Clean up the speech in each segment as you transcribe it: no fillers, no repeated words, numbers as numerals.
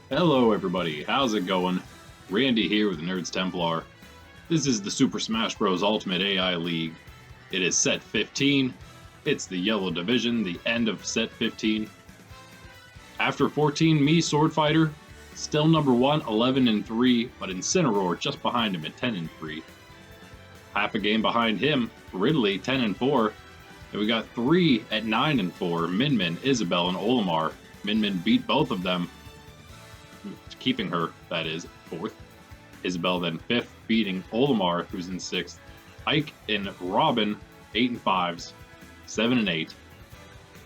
Hello everybody, how's it going? Randy here with Nerds Templar. This is the Super Smash Bros. Ultimate AI League. It is set 15. It's the yellow division, the end of set 15. After 14, me, Swordfighter, still number 1, 11-3, but Incineroar just behind him at 10-3. Half a game behind him, Ridley, 10-4. And we got 3 at 9-4, Min, Isabelle, and Olimar. Min beat both of them, keeping her, that is, 4th. Isabelle then 5th, beating Olimar, who's in 6th. Ike and Robin, 8-5s, 7-8.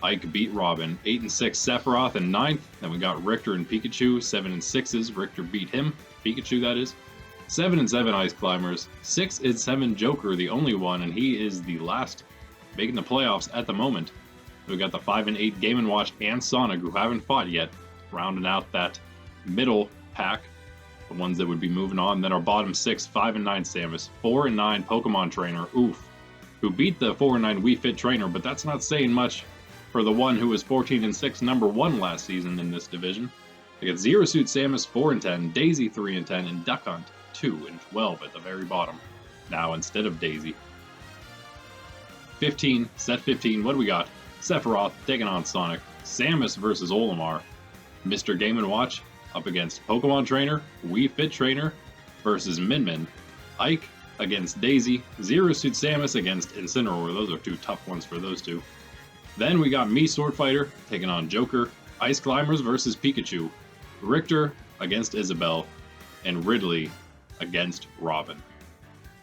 Ike beat Robin, 8-6 Sephiroth in 9th. Then we got Richter and Pikachu, 7-6s. Richter beat him, Pikachu that is. 7-7 Ice Climbers, 6-7 Joker, the only one, and he is the last making the playoffs at the moment. We got the 5-8 Game & Watch and Sonic, who haven't fought yet, rounding out that middle pack, the ones that would be moving on. Then our bottom 6, 5-9 Samus, 4-9 Pokemon Trainer, oof, who beat the 4-9 Wii Fit Trainer, but that's not saying much for the one who was 14-6, number 1 last season in this division. We got Zero Suit Samus, 4-10, Daisy, 3-10, and Duck Hunt, 2-12 at the very bottom, now instead of Daisy. 15, set 15, what do we got? Sephiroth taking on Sonic, Samus versus Olimar, Mr. Game & Watch up against Pokemon Trainer, Wii Fit Trainer versus Min, Ike against Daisy, Zero Suit Samus against Incineroar. Those are two tough ones for those two. Then we got me, Swordfighter, taking on Joker, Ice Climbers versus Pikachu, Richter against Isabelle, and Ridley against Robin.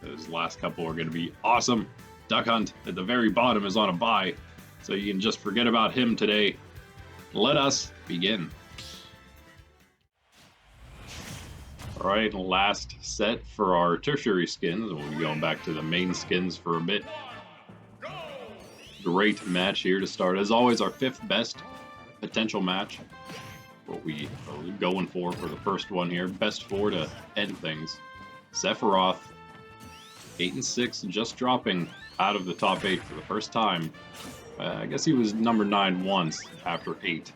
Those last couple are going to be awesome. Duck Hunt at the very bottom is on a bye, so you can just forget about him today. Let us begin. Alright, last set for our tertiary skins. We'll be going back to the main skins for a bit. Great match here to start. As always, our 5th best potential match. What we are going for the first one here. Best 4 to end things. Sephiroth, 8-6, just dropping out of the top 8 for the first time. I guess he was number 9 once after 8.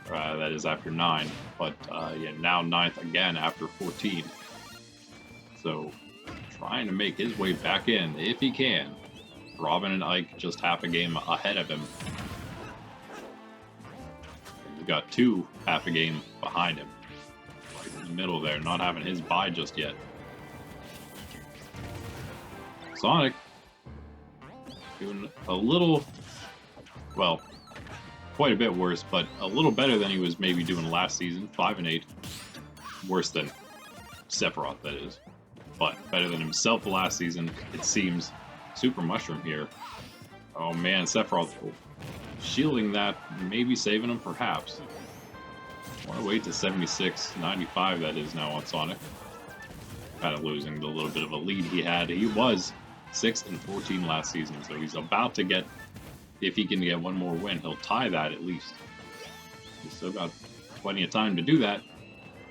That is after 9, but yeah, now 9th again after 14. So, trying to make his way back in, if he can. Robin and Ike just half a game ahead of him. We've got 2 half a game behind him. Right in the middle there, not having his bye just yet. Sonic doing a little, well, quite a bit worse, but a little better than he was maybe doing last season. 5-8. Worse than Sephiroth, that is. But better than himself last season, it seems. Super Mushroom here. Oh man, Sephiroth shielding that, maybe saving him, perhaps. Want to wait to 76-95, that is now on Sonic. Kind of losing the little bit of a lead he had. He was 6-14 last season, so he's about to get, if he can get one more win, he'll tie that at least. He's still got plenty of time to do that.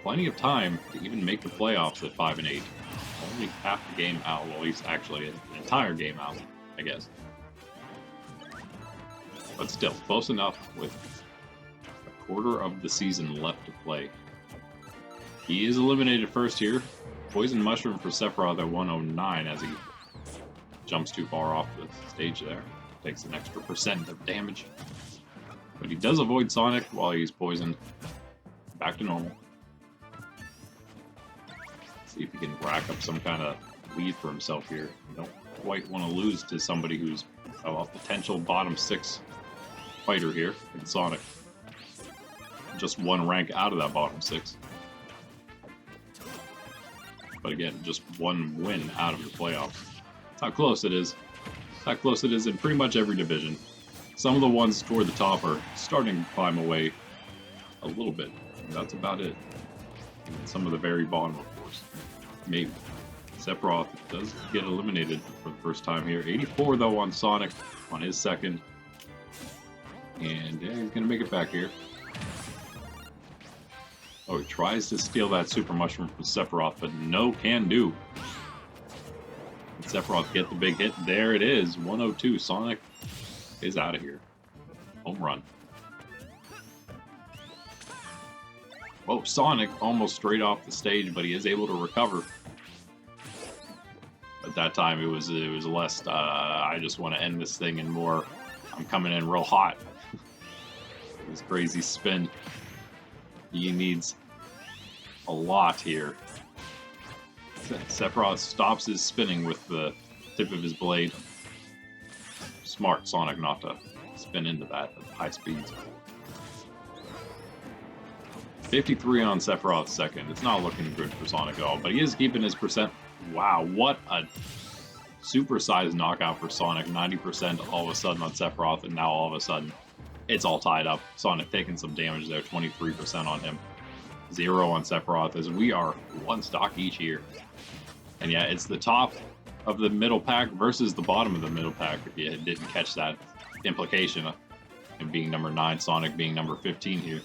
Plenty of time to even make the playoffs at 5-8. Only half the game out. Well, he's actually an entire game out, I guess. But still, close enough with a quarter of the season left to play. He is eliminated first here. Poison Mushroom for Sephiroth at 109 as he jumps too far off the stage there. Takes an extra % of damage. But he does avoid Sonic while he's poisoned. Back to normal. See if he can rack up some kind of lead for himself here. You don't quite want to lose to somebody who's a potential bottom 6 fighter here in Sonic. Just 1 rank out of that bottom 6. But again, just 1 win out of the playoffs. That's how close it is. How close it is in pretty much every division. Some of the ones toward the top are starting to climb away a little bit. And that's about it. And some of the very bottom, of course. Maybe. Sephiroth does get eliminated for the first time here. 84 though on Sonic on his second. And yeah, he's gonna make it back here. Oh, he tries to steal that Super Mushroom from Sephiroth, but no can do. Sephiroth get the big hit. There it is. 102. Sonic is out of here. Home run. Whoa, Sonic almost straight off the stage, but he is able to recover. At that time, it was less, I just want to end this thing, and more, I'm coming in real hot. This crazy spin. He needs a lot here. Sephiroth stops his spinning with the tip of his blade. Smart Sonic not to spin into that at high speeds. 53 on Sephiroth's second. It's not looking good for Sonic at all, but he is keeping his percent. Wow, what a supersized knockout for Sonic. 90% all of a sudden on Sephiroth, and now all of a sudden it's all tied up. Sonic taking some damage there, 23% on him. 0 on Sephiroth, as we are one stock each here. And yeah, it's the top of the middle pack versus the bottom of the middle pack, if you didn't catch that implication of him being number 9, Sonic being number 15 here.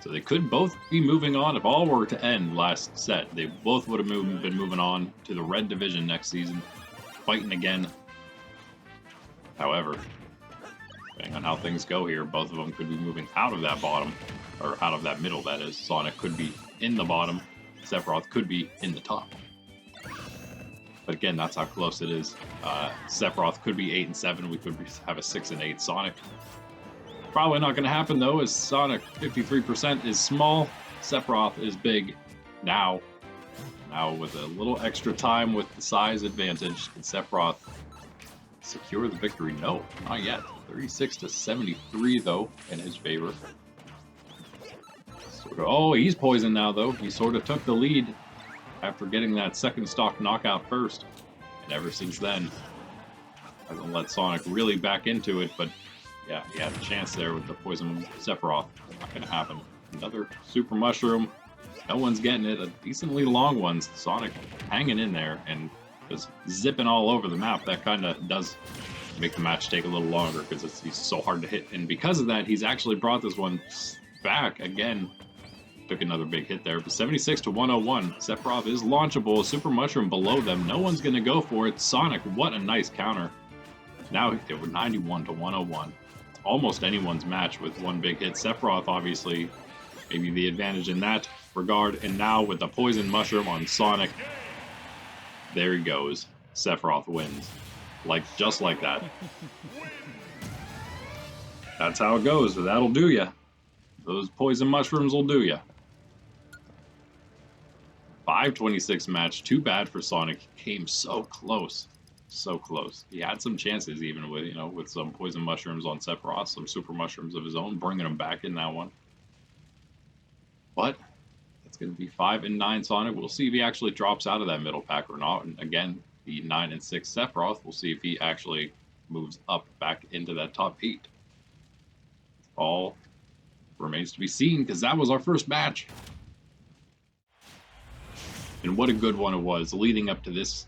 So they could both be moving on. If all were to end last set, they both would have been moving on to the Red Division next season, fighting again. However, depending on how things go here, both of them could be moving out of that bottom, or out of that middle, that is. Sonic could be in the bottom, Sephiroth could be in the top. But again, that's how close it is. Sephiroth could be 8 and 7, we could have a 6 and 8 Sonic. Probably not going to happen though, as Sonic 53% is small, Sephiroth is big now. Now with a little extra time with the size advantage, can Sephiroth secure the victory? No, not yet. 36-73 though, in his favor. Oh, he's poisoned now though. He sort of took the lead after getting that second stock knockout first. And ever since then, hasn't let Sonic really back into it, but yeah, he had a chance there with the poison Sephiroth. Not going to happen. Another super mushroom. No one's getting it. A decently long one. Sonic hanging in there and just zipping all over the map. That kind of does make the match take a little longer because he's so hard to hit. And because of that, he's actually brought this one back again. Took another big hit there. But 76-101. Sephiroth is launchable. A super mushroom below them. No one's going to go for it. Sonic, what a nice counter. Now it was 91-101. Almost anyone's match with one big hit. Sephiroth, obviously, maybe the advantage in that regard. And now with the poison mushroom on Sonic, there he goes. Sephiroth wins. Just like that. That's how it goes. That'll do ya. Those poison mushrooms will do ya. 5:26 match. Too bad for Sonic. Came so close. So close. He had some chances even with, with some poison mushrooms on Sephiroth, some super mushrooms of his own, bringing him back in that one. But it's going to be 5 and 9 Sonic. We'll see if he actually drops out of that middle pack or not. And again, the 9 and 6 Sephiroth, we'll see if he actually moves up back into that top 8. All remains to be seen, because that was our first match. And what a good one it was leading up to this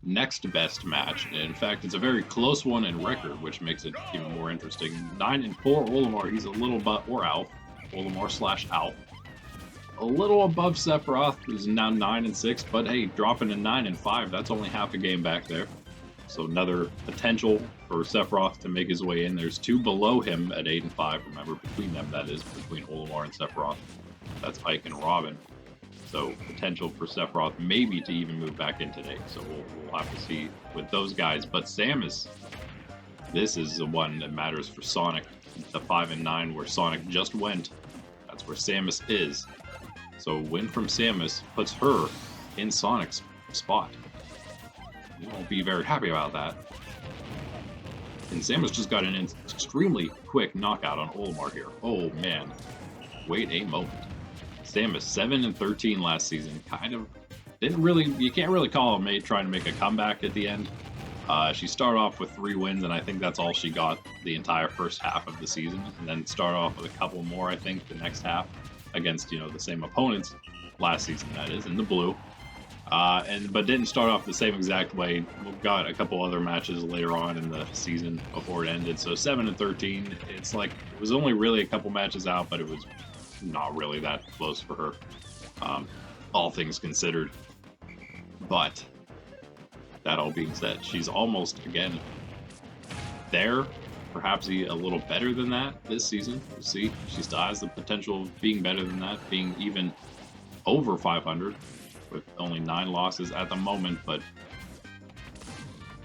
next best match. And in fact, it's a very close one in record, which makes it even more interesting. 9 and 4 Olimar, he's a little or Alf, Olimar / Alf. A little above Sephiroth, who's now 9 and 6, but hey, dropping to 9 and 5, that's only half a game back there. So another potential for Sephiroth to make his way in. There's 2 below him at 8 and 5. Remember, between them, that is, between Olimar and Sephiroth. That's Ike and Robin. So potential for Sephiroth maybe to even move back in today. So we'll have to see with those guys. But Samus, this is the one that matters for Sonic. The 5 and 9 where Sonic just went. That's where Samus is. So a win from Samus puts her in Sonic's spot. You won't be very happy about that. And Samus just got an extremely quick knockout on Olimar here. Oh man, wait a moment. Samus 7 and 13 last season. Kind of didn't really, you can't really call him trying to make a comeback at the end. She started off with 3 wins, and I think that's all she got the entire first half of the season. And then started off with a couple more, I think, the next half against, the same opponents last season, that is, in the blue. But didn't start off the same exact way. We got a couple other matches later on in the season before it ended. So 7 and 13, it's like, it was only really a couple matches out, but it was not really that close for her, all things considered. But that all being said, she's almost again there perhaps a little better than that this season. We'll see. She still has the potential of being better than that, being even over 500 with only 9 losses at the moment, but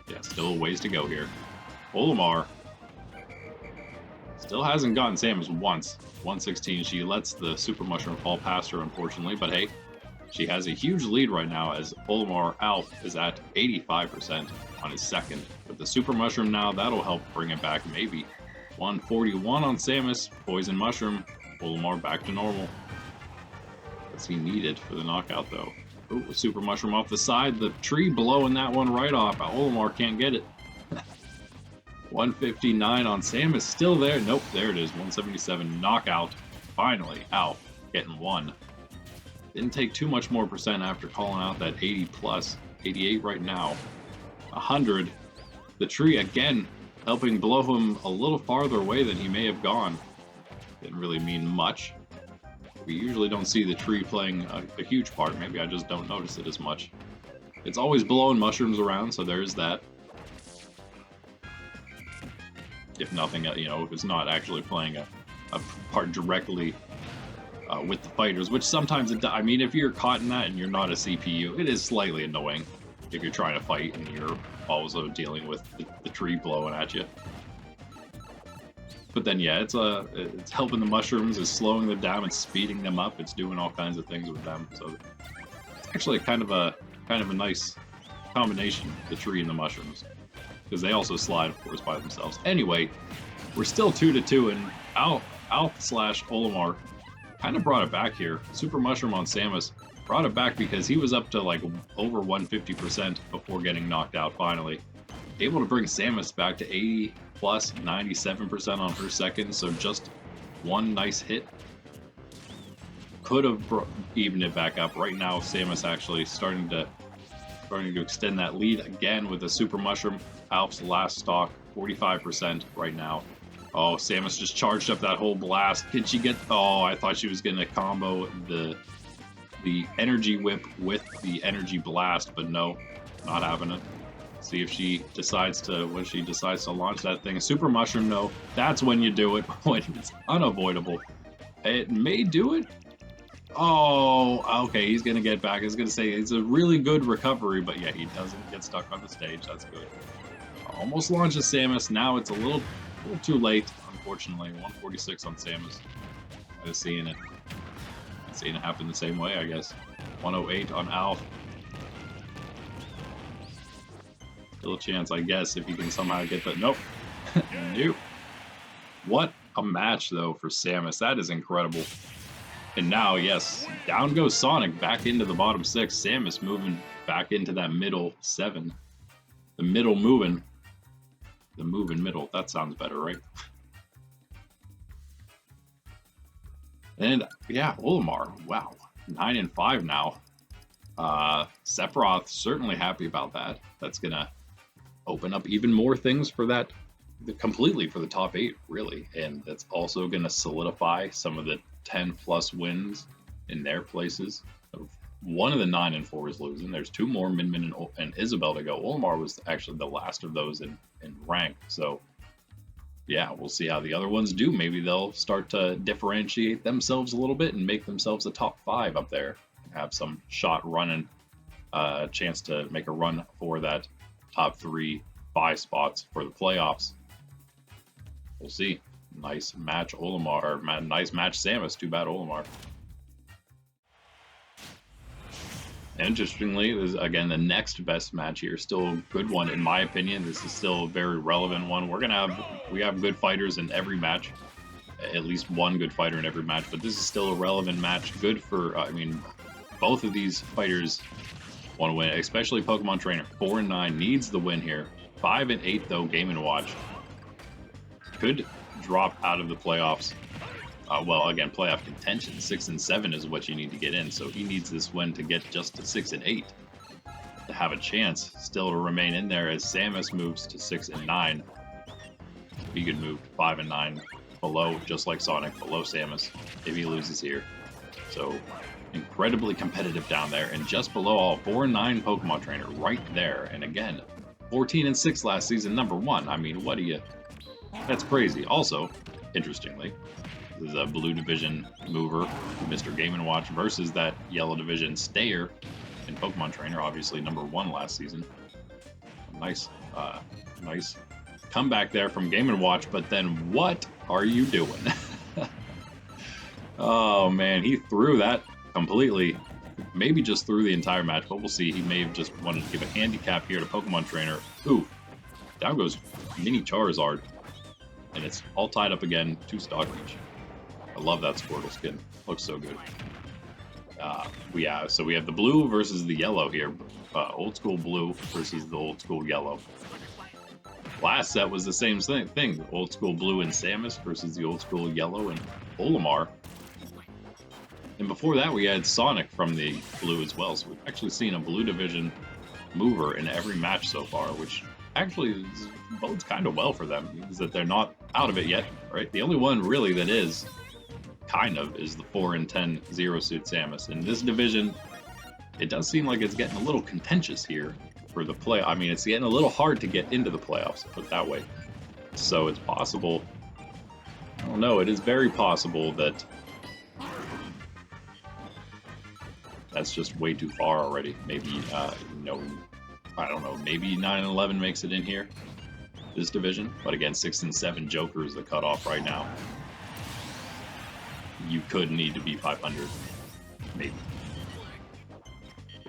yeah, still a ways to go here. Olimar still hasn't gotten Samus once. 116, she lets the Super Mushroom fall past her, unfortunately, but hey, she has a huge lead right now as Olimar Alf is at 85% on his second. With the Super Mushroom now, that'll help bring it back maybe. 141 on Samus, Poison Mushroom, Olimar back to normal. What's he needed for the knockout though? Ooh, Super Mushroom off the side, the tree blowing that one right off. Olimar can't get it. 159 on Samus, still there. Nope, there it is. 177 knockout. Finally, Alf getting one. Didn't take too much more percent after calling out that 80 plus. 88 right now. 100. The tree again helping blow him a little farther away than he may have gone. Didn't really mean much. We usually don't see the tree playing a huge part. Maybe I just don't notice it as much. It's always blowing mushrooms around, so there's that. If nothing, you know, if it's not actually playing a part directly with the fighters, which sometimes it does. I mean, if you're caught in that and you're not a CPU, it is slightly annoying if you're trying to fight and you're also dealing with the tree blowing at you. But then, yeah, it's helping the mushrooms, it's slowing them down, it's speeding them up, it's doing all kinds of things with them. So it's actually kind of a nice combination, the tree and the mushrooms, because they also slide, of course, by themselves. Anyway, we're still 2-2, and Alf/Olimar kind of brought it back here. Super Mushroom on Samus brought it back because he was up to like over 150% before getting knocked out finally. Able to bring Samus back to 80 plus 97% on her second, so just one nice hit could have evened it back up. Right now, Samus actually starting to extend that lead again with the Super Mushroom. Alf's last stock, 45% right now. Oh, Samus just charged up that whole blast. Can she get... Oh, I thought she was going to combo the energy whip with the energy blast, but no, not having it. See if she decides to... When she decides to launch that thing. Super Mushroom, no. That's when you do it, when it's unavoidable. It may do it. Oh, okay, he's going to get back. I was going to say, it's a really good recovery, but yeah, he doesn't get stuck on the stage. That's good. Almost launches Samus. Now it's a little too late, unfortunately. 146 on Samus. I was seeing it. Seeing it happen the same way, I guess. 108 on Alf. Still a chance, I guess, if you can somehow get that. Nope. Nope. What a match, though, for Samus. That is incredible. And now, yes, down goes Sonic back into the bottom 6. Samus moving back into that middle 7. The middle moving. The moving middle. That sounds better, right? And yeah, Olimar. Wow. 9-5 now. Sephiroth certainly happy about that. That's gonna open up even more things for that, completely for the top 8, really. And that's also gonna solidify some of the 10+ wins in their places. One of the 9 and 4 is losing. There's 2 more, Min and Isabelle, to go. Olimar was actually the last of those in rank. So yeah, we'll see how the other ones do. Maybe they'll start to differentiate themselves a little bit and make themselves a top 5 up there. Have some shot running, chance to make a run for that top 3 bye spots for the playoffs. We'll see. Nice match Olimar, or nice match Samus. Too bad Olimar. Interestingly, this is, again, the next best match here. Still a good one, in my opinion. This is still a very relevant one. We have good fighters in every match. At least one good fighter in every match. But this is still a relevant match. Good for, I mean, both of these fighters want to win, especially Pokemon Trainer. 4-9 needs the win here. 5-8, though, Game & Watch. Could drop out of the playoffs. Well, again, playoff contention. 6-7 is what you need to get in, so he needs this win to get just to 6-8 to have a chance still to remain in there as Samus moves to 6-9. He could move 5-9 below, just like Sonic, below Samus if he loses here. So incredibly competitive down there, and just below all 4-9 Pokemon Trainer right there. And again, 14-6 last season, #1. I mean, what do you That's crazy. Also, interestingly, this is a blue division mover, Mr. Game & Watch, versus that yellow division stayer in Pokemon Trainer, obviously #1 last season. Nice, nice comeback there from Game & Watch, but then what are you doing? Oh man, he threw that completely. Maybe just threw the entire match, but we'll see. He may have just wanted to give a handicap here to Pokemon Trainer. Ooh, down goes Mini Charizard. And it's all tied up again, 2 stock each. I love that Squirtle skin. Looks so good. So we have the blue versus the yellow here. Old school blue versus the old school yellow. Last set was the same thing. Old school blue and Samus versus the old school yellow and Olimar. And before that, we had Sonic from the blue as well. So we've actually seen a blue division mover in every match so far, which actually bodes kind of well for them, means that they're not out of it yet, right? The only one really that is kind of is the 4 and 10 Zero Suit Samus. In this division, it does seem like it's getting a little contentious here for the play. I mean, it's getting a little hard to get into the playoffs, put it that way. So it's possible, I don't know, it is very possible that that's just way too far already. Maybe, no, I don't know, maybe 9 and 11 makes it in here, this division. But again, 6 and 7 Joker is the cutoff right now. You could need to be 500, maybe.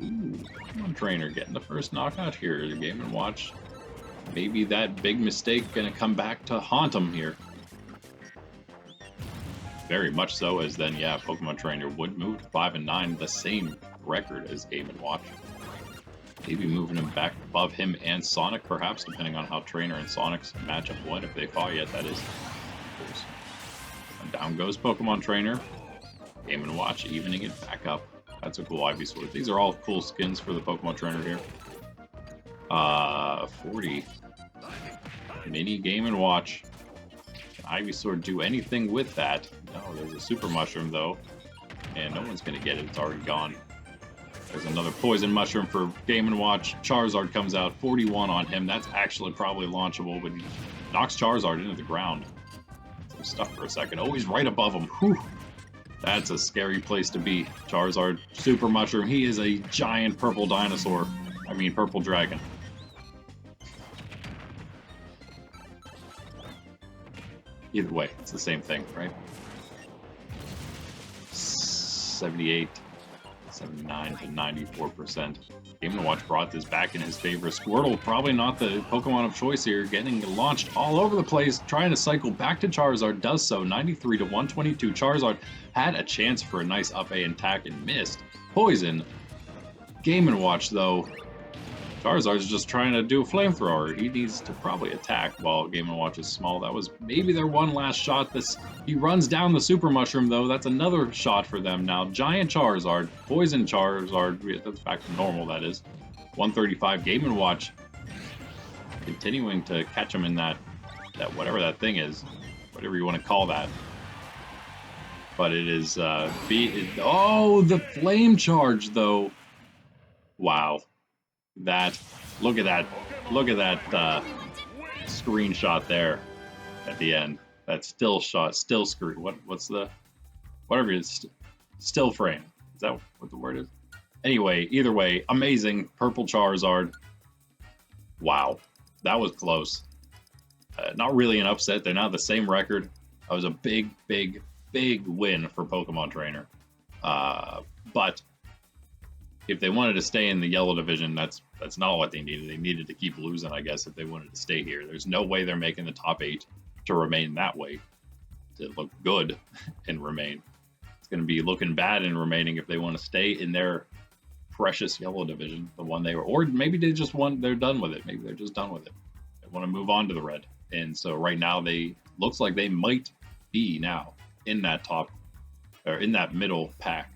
Ooh, come on, Trainer, getting the first knockout here. The Game & Watch. Maybe that big mistake gonna come back to haunt him here. Very much so, as then, yeah, Pokemon Trainer would move to 5 and 9, the same record as Game & Watch. Maybe moving him back above him and Sonic, perhaps, depending on how Trainer and Sonic's matchup went, if they fought yet, that is. Of course. And down goes Pokemon Trainer. Game & Watch, evening it back up. That's a cool Ivysaur. These are all cool skins for the Pokemon Trainer here. 40. Mini Game & Watch. Can Ivysaur do anything with that? No, there's a Super Mushroom, though. And no one's going to get it. It's already gone. There's another Poison Mushroom for Game & Watch. Charizard comes out. 41 on him. That's actually probably launchable, but he knocks Charizard into the ground. I'm stuck for a second. Oh, he's right above him. Whew. That's a scary place to be. Charizard, Super Mushroom. He is a giant purple dinosaur. I mean, purple dragon. Either way, it's the same thing, right? 78, 79 to 94%. Game & Watch brought this back in his favor. Squirtle, probably not the Pokemon of choice here, getting launched all over the place, trying to cycle back to Charizard, does so, 93 to 122. Charizard had a chance for a nice up A attack and missed. Poison. Game & Watch, though, Charizard's just trying to do a flamethrower. He needs to probably attack while Game & Watch is small. That was maybe their one last shot. He runs down the Super Mushroom, though. That's another shot for them now. Giant Charizard, Poison Charizard. That's back to normal, that is. 135. Game & Watch continuing to catch him in that whatever that thing is. Whatever you want to call that. But it is... oh, the Flame Charge, though. Wow. Look at that screenshot there at the end. That still screen. What's the, whatever it is, still frame. Is that what the word is? Anyway, either way, amazing purple Charizard. Wow, that was close. Not really an upset. They're not the same record. That was a big win for Pokemon Trainer. But if they wanted to stay in the yellow division, that's not what they needed. They needed to keep losing, I guess, if they wanted to stay here. There's no way they're making the top 8 to remain that way, to look good and remain. It's going to be looking bad and remaining if they want to stay in their precious yellow division, the one they were, or maybe they're done with it. Maybe they're just done with it. They want to move on to the red. And so right now looks like they might be now in that top, or in that middle pack.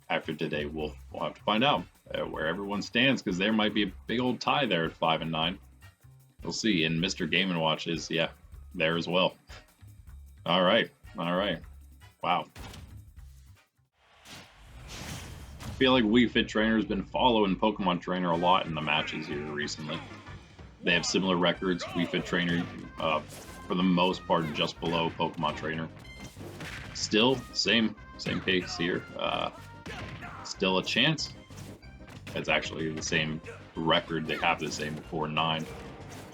After today, we'll have to find out where everyone stands, because there might be a big old tie there at 5 and 9. We'll see. And Mr. Game & Watch is, yeah, there as well. All right. Wow. I feel like Wii Fit Trainer has been following Pokemon Trainer a lot in the matches here recently. They have similar records. Wii Fit Trainer for the most part just below Pokemon Trainer. Still, same pace here. Still a chance. It's actually the same record. They have the same 4-9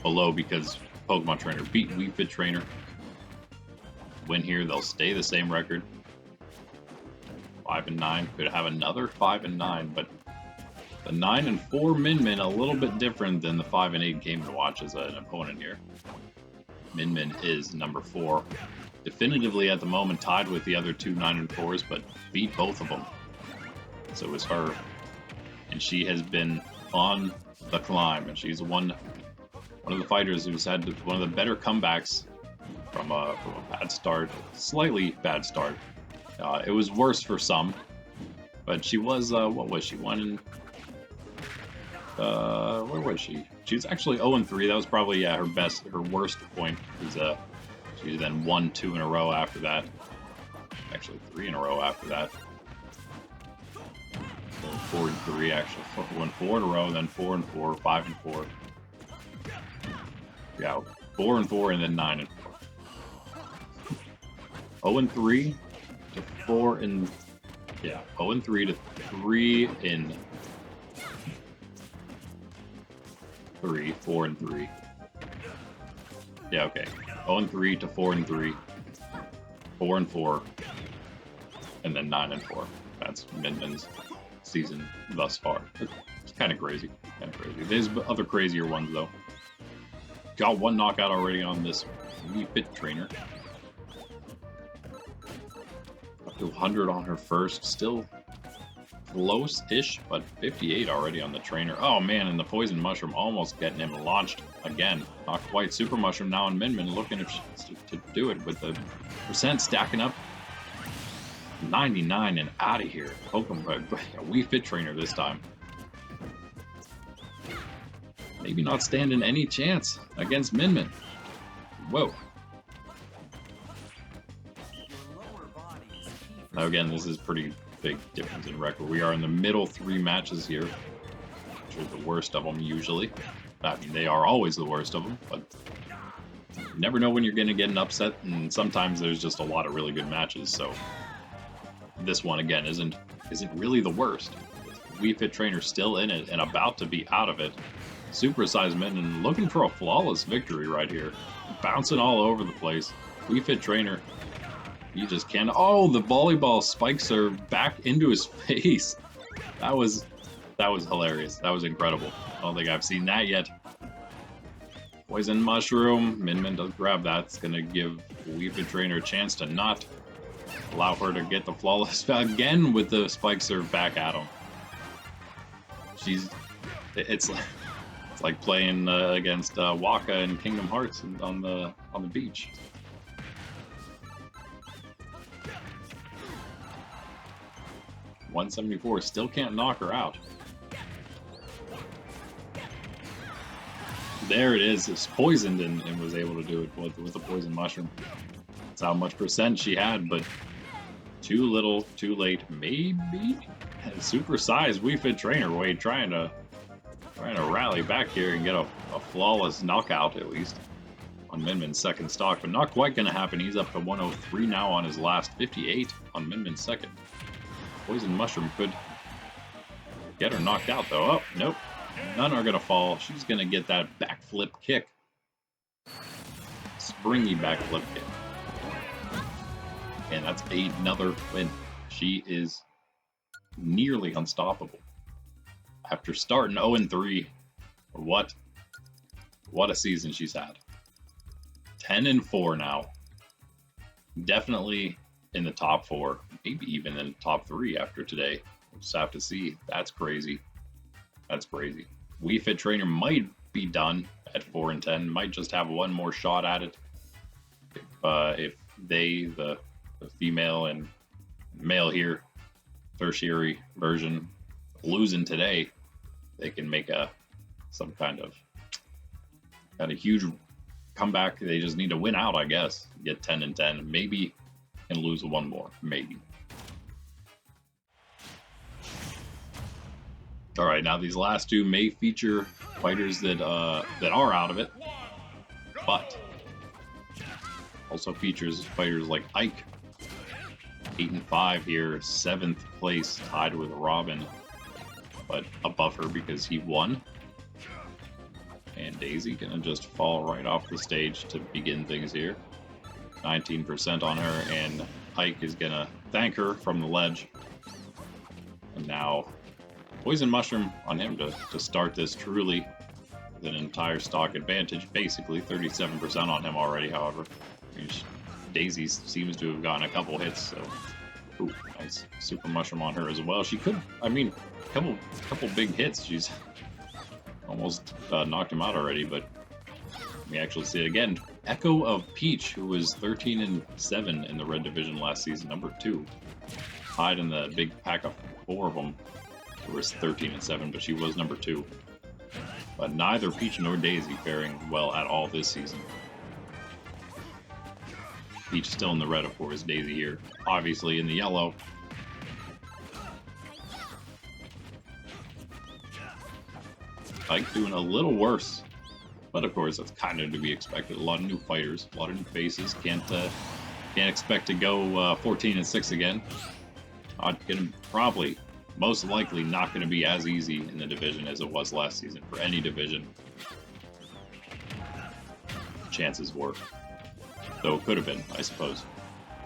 below because Pokemon Trainer beat Wii Fit Trainer. Win here, they'll stay the same record. 5-9 could have another 5-9, but the 9-4 Min a little bit different than the 5-8 Game & Watch as an opponent here. Min is number 4, definitively at the moment tied with the other two 9-4s, but beat both of them. So is her, and she has been on the climb, and she's one of the fighters who's had one of the better comebacks from a bad start, slightly bad start. It was worse for some, but she was what was she? Where was she? She was actually 0-3. That was probably her worst point. She then won 2 in a row after that. Actually, 3 in a row after that. 4-3 actually. Won 4 in a row, then 4-4, 5-4. Yeah, 4-4, and then 9-4. 0-3 to 4 in. Yeah, 0-3 to 3 in 3, 4-3. Yeah, okay. 0-3 to 4-3, 4-4, and then 9-4. That's Min's season thus far. It's kind of crazy. There's other crazier ones though. Got 1 knockout already on this Wii Fit Trainer. Up to 100 on her first. Still close-ish, but 58 already on the Trainer. Oh man, and the Poison Mushroom almost getting him launched again. Not quite. Super Mushroom now, and Min looking to do it with the percent stacking up. 99 and out of here. Pokemon, a Wii Fit Trainer this time. Maybe not standing any chance against Min. Whoa. Now again, this is pretty big difference in record. We are in the middle 3 matches here, which are the worst of them usually. I mean, they are always the worst of them, but you never know when you're going to get an upset, and sometimes there's just a lot of really good matches, so this one again isn't really the worst. Wii Fit Trainer still in it and about to be out of it. Supersized Min looking for a flawless victory right here. Bouncing all over the place. Wii Fit Trainer, he just can't. Oh, the volleyball spike serve back into his face. That was hilarious. That was incredible. I don't think I've seen that yet. Poison Mushroom. Min does grab that. It's going to give Wii Fit Trainer a chance to not allow her to get the flawless again with the spike serve back at him. It's like playing against Waka in Kingdom Hearts on the beach. .174 still can't knock her out. There it is. It's poisoned and was able to do it with the Poison Mushroom. That's how much percent she had, but too little, too late, maybe. Super sized Wii Fit Trainer Wade trying to rally back here and get a flawless knockout at least on Min's second stock, but not quite going to happen. He's up to 103 now on his last, 58 on Min's second. Poison Mushroom could get her knocked out though. Oh, nope. None are going to fall. She's going to get that backflip kick. Springy backflip kick. And that's another win. She is nearly unstoppable. After starting 0-3, what a season she's had. 10-4 now. Definitely in the top 4, maybe even in the top 3 after today. We'll just have to see. That's crazy. That's crazy. Wii Fit Trainer might be done at 4-10. Might just have one more shot at it. If they, the female and male here, tertiary version, losing today, they can make some kind of huge comeback. They just need to win out, I guess. Get 10-10, maybe, and lose one more, maybe. All right, now these last 2 may feature fighters that are out of it, but Also features fighters like Ike, 8 and 5 here, 7th place, tied with Robin, but above her because he won. And Daisy gonna just fall right off the stage to begin things here. 19% on her, and Ike is gonna thank her from the ledge. And now Poison Mushroom on him to start this truly with an entire stock advantage, basically 37% on him already, however. Daisy seems to have gotten a couple hits, so ooh, nice Super Mushroom on her as well. She could, I mean, couple big hits. She's almost knocked him out already, but we actually see it again. Echo of Peach, who was 13 and 7 in the Red Division last season, number 2, tied in the big pack of 4 of them. Who was 13 and 7, but she was number 2. But neither Peach nor Daisy faring well at all this season. Peach still in the red, of course. Daisy here, obviously in the yellow. Ike doing a little worse, but of course that's kind of to be expected. A lot of new fighters, a lot of new faces. Can't expect to go 14 and 6 again. Not gonna, probably, most likely not going to be as easy in the division as it was last season for any division. Chances were. Though it could have been, I suppose.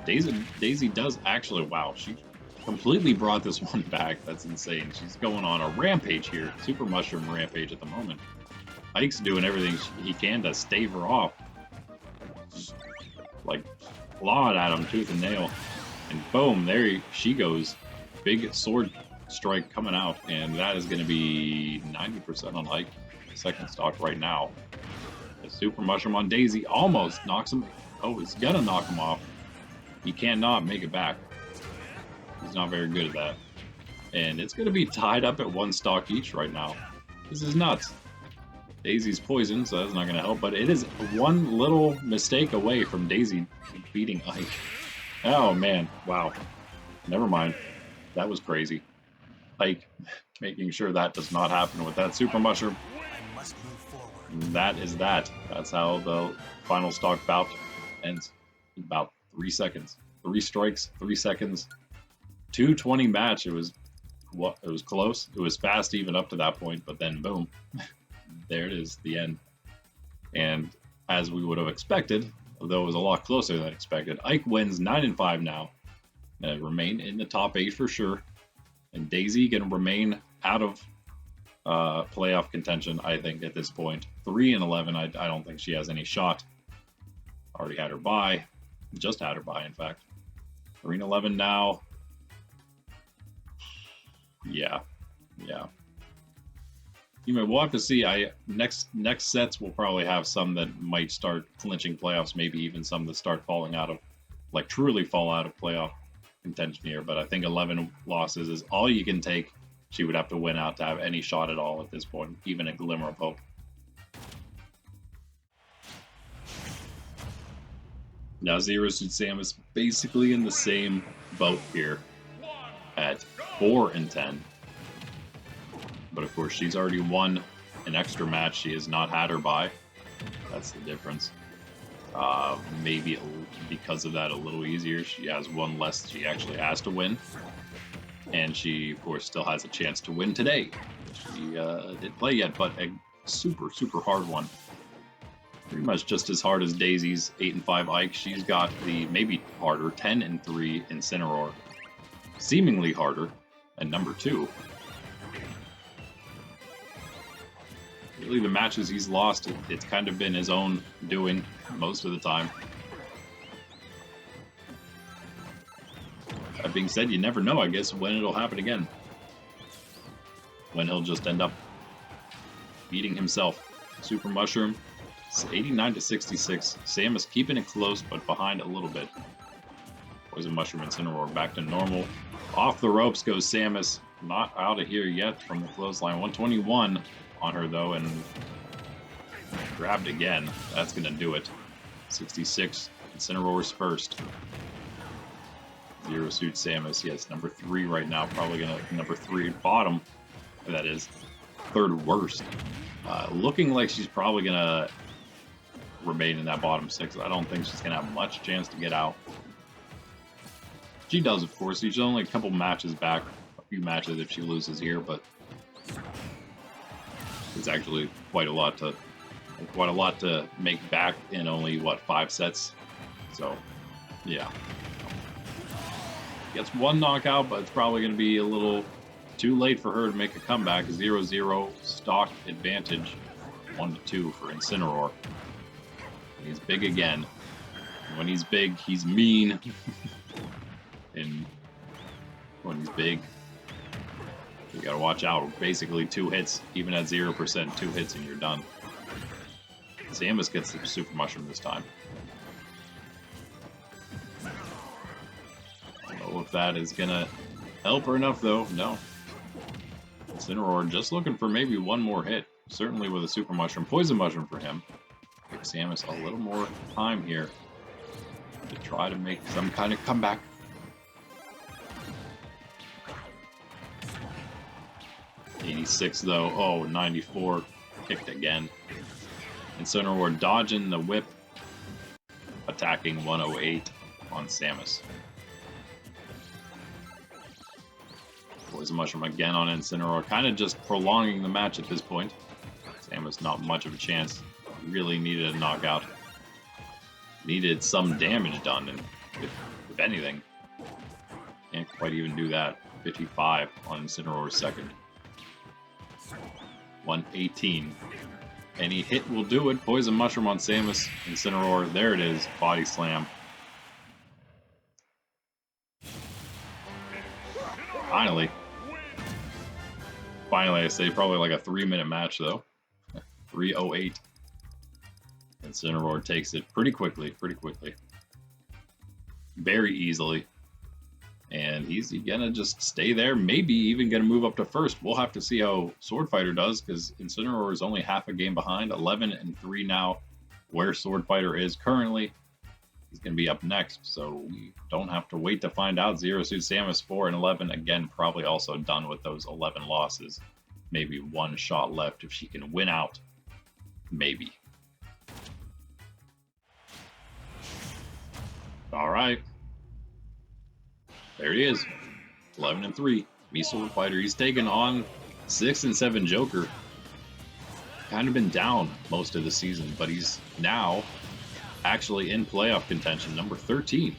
Daisy does actually, wow, she completely brought this one back. That's insane. She's going on a rampage here. Super Mushroom rampage at the moment. Ike's doing everything he can to stave her off. Just, like, clawing at him tooth and nail. And boom, there she goes. Big sword strike coming out, and that is going to be 90% on Ike. Second stock right now. The Super Mushroom on Daisy almost knocks him. Oh, he's gonna knock him off. He cannot make it back. He's not very good at that. And it's gonna be tied up at 1 stock each right now. This is nuts. Daisy's poisoned, so that's not gonna help, but it is one little mistake away from Daisy beating Ike. Oh man, wow. Never mind. That was crazy. Ike making sure that does not happen with that Super Mushroom. And that is that. That's how the final stock bout ends. About 3 seconds. 3 strikes, 3 seconds. 2:20 match. It was close. It was fast even up to that point, but then boom. There it is, the end. And as we would have expected, although it was a lot closer than expected, Ike wins 9 and 5 now. Remain in the top 8 for sure. And Daisy can remain out of playoff contention, I think, at this point. 3 and 11, I don't think she has any shot. Already had her bye. Just had her bye, in fact. 3 and 11 now. Yeah. We'll have to see. Next sets we'll probably have some that might start clinching playoffs, maybe even some that start falling out of, like truly fall out of playoff contention here. But I think 11 losses is all you can take. She would have to win out to have any shot at all at this point, even a glimmer of hope. Now Zero Suit Samus basically in the same boat here at 4 and 10. But of course, she's already won an extra match. She has not had her bye. That's the difference. Maybe because of that, a little easier. She has one less she actually has to win. And she, of course, still has a chance to win today. She didn't play yet, but a super, super hard one. Pretty much just as hard as Daisy's 8 and 5 Ike. She's got the maybe harder 10 and 3 Incineroar. Seemingly harder at number 2. Really, the matches he's lost, it's kind of been his own doing most of the time. That being said, you never know, I guess, when it'll happen again. When he'll just end up beating himself. Super Mushroom, it's 89 to 66. Samus keeping it close, but behind a little bit. Poison Mushroom and Incineroar back to normal. Off the ropes goes Samus. Not out of here yet from the clothesline. 121 on her, though, and grabbed again. That's going to do it. 66. Incineroar's first. Zero Suit Samus, yes, number 3 right now. Probably going to number 3 bottom. That is 3rd worst. Looking like she's probably going to remain in that bottom 6. I don't think she's going to have much chance to get out. She does, of course. She's only a couple matches back, a few matches if she loses here, but it's actually quite a lot to make back in only, what, 5 sets? So, yeah. Gets one knockout, but it's probably going to be a little too late for her to make a comeback. 0-0 stock advantage. 1-2 for Incineroar. He's big again. When he's big, he's mean. And when he's big, you gotta watch out. Basically 2 hits, even at 0%, 2 hits and you're done. Samus gets the Super Mushroom this time. I don't know if that is gonna help her enough though. No. Incineroar just looking for maybe one more hit. Certainly with a Super Mushroom. Poison Mushroom for him. Give Samus a little more time here to try to make some kind of comeback. '86 though. Oh, 94. Kicked again. Incineroar dodging the whip. Attacking 108 on Samus. Poison Mushroom again on Incineroar. Kind of just prolonging the match at this point. Samus not much of a chance. Really needed a knockout. Needed some damage done, and if anything. Can't quite even do that. 55 on Incineroar's second. 118. Any hit will do it. Poison Mushroom on Samus. Incineroar. There it is. Body slam. Finally. Finally, I say probably like a 3-minute match though. 3:08. Incineroar takes it pretty quickly. Very easily. And he's gonna just stay there, maybe even gonna move up to first. We'll have to see how Swordfighter does, because Incineroar is only half a game behind, 11-3 now, where Swordfighter is currently. He's gonna be up next, so we don't have to wait to find out. Zero Suit Samus 4-11, again, probably also done with those 11 losses. Maybe one shot left if she can win out. Maybe. All right. There he is. 11-3. Me Swordfighter. He's taken on 6 and 7 Joker. Kind of been down most of the season, but he's now actually in playoff contention. Number 13.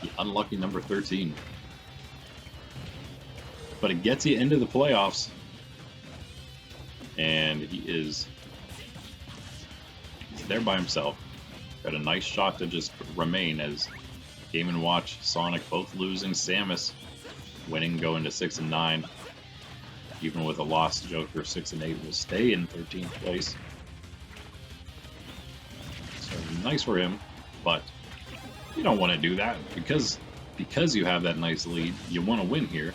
The unlucky number 13. But it gets you into the playoffs. And he's there by himself. Got a nice shot to just remain as Game & Watch, Sonic both losing, Samus winning, going to 6 and 9. Even with a lost Joker, 6 and 8 will stay in 13th place. So nice for him, but you don't want to do that because you have that nice lead. You want to win here.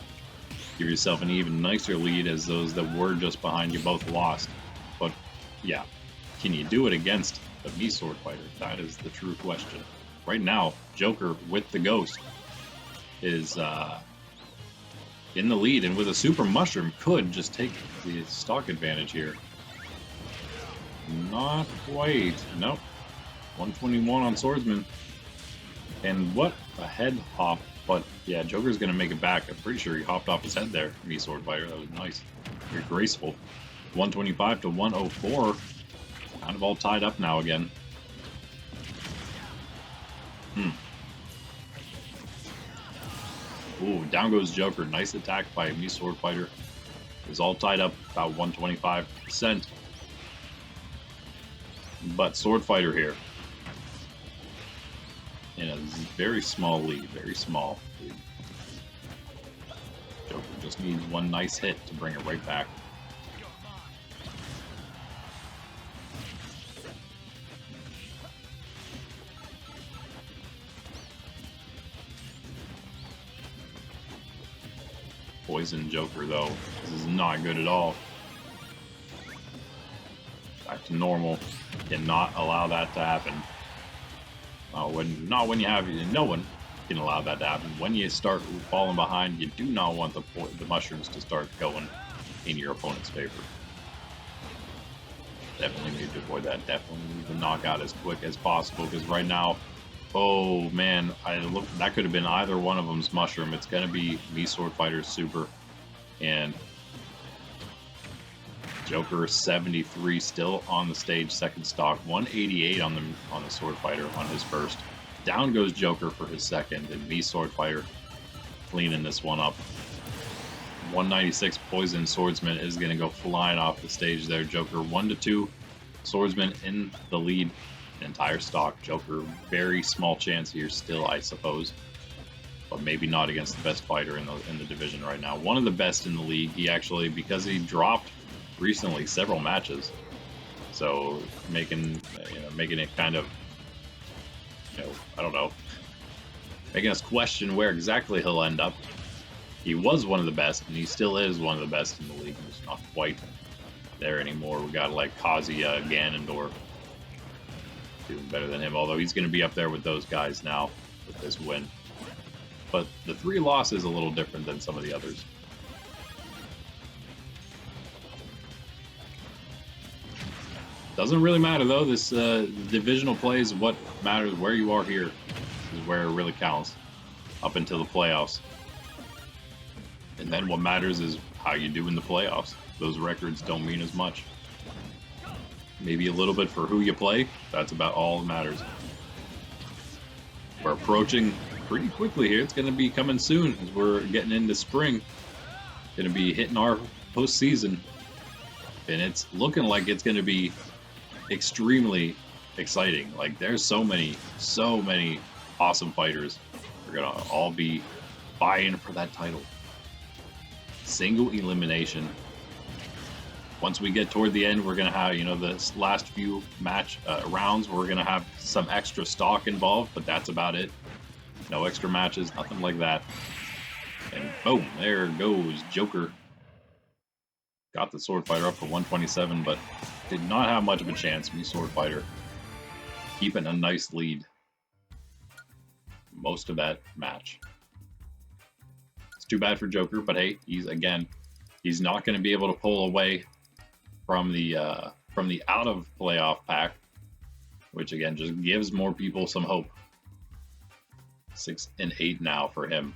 Give yourself an even nicer lead as those that were just behind you both lost. But yeah, can you do it against the Mii Swordfighter? That is the true question. Right now, Joker with the Ghost is in the lead, and with a Super Mushroom could just take the stock advantage here. Not quite. Nope. 121 on Swordsman. And what a head hop. But yeah, Joker's going to make it back. I'm pretty sure he hopped off his head there. Mii Swordfighter. That was nice. Very graceful. 125 to 104. Kind of all tied up now again. Ooh, down goes Joker. Nice attack by Mii Swordfighter. It's all tied up about 125%. But Swordfighter here. In a very small lead. Very small lead. Joker just needs one nice hit to bring it right back. Poison Joker, though. This is not good at all. Back to normal. Cannot allow that to happen. Not when you have... No one can allow that to happen. When you start falling behind, you do not want the mushrooms to start going in your opponent's favor. Definitely need to avoid that. Definitely need to knock out as quick as possible, because right now, oh man, that could have been either one of them's mushroom. It's gonna be me Sword Fighter's super, and Joker 73 still on the stage, second stock, 188 on the Sword Fighter on his first. Down goes Joker for his second, and me Sword Fighter cleaning this one up. 196 Poison Swordsman is going to go flying off the stage there. Joker 1-2. Swordsman in the lead. Entire stock. Joker, very small chance here still, I suppose. But maybe not against the best fighter in the division right now. One of the best in the league. He actually, because he dropped recently several matches. So making it kind of, I don't know. Making us question where exactly he'll end up. He was one of the best, and he still is one of the best in the league. He's not quite there anymore. We got like Kazuya, Ganondorf doing better than him, although he's going to be up there with those guys now with this win. But the 3 loss is a little different than some of the others. Doesn't really matter though. This divisional play is what matters. Where you are here is where it really counts up until the playoffs. And then what matters is how you do in the playoffs. Those records don't mean as much. Maybe a little bit for who you play. That's about all that matters. We're approaching pretty quickly here. It's going to be coming soon as we're getting into spring. Going to be hitting our postseason. And it's looking like it's going to be extremely exciting. Like, there's so many awesome fighters. We're going to all be vying for that title. Single elimination. Once we get toward the end, we're going to have, the last few rounds, we're going to have some extra stock involved, but that's about it. No extra matches, nothing like that. And boom, there goes Joker. Got the Sword Fighter up for 127, but did not have much of a chance. Me Sword Fighter keeping a nice lead most of that match. Too bad for Joker, but hey, he's not going to be able to pull away from the out of playoff pack, which again just gives more people some hope. 6 and 8 now for him.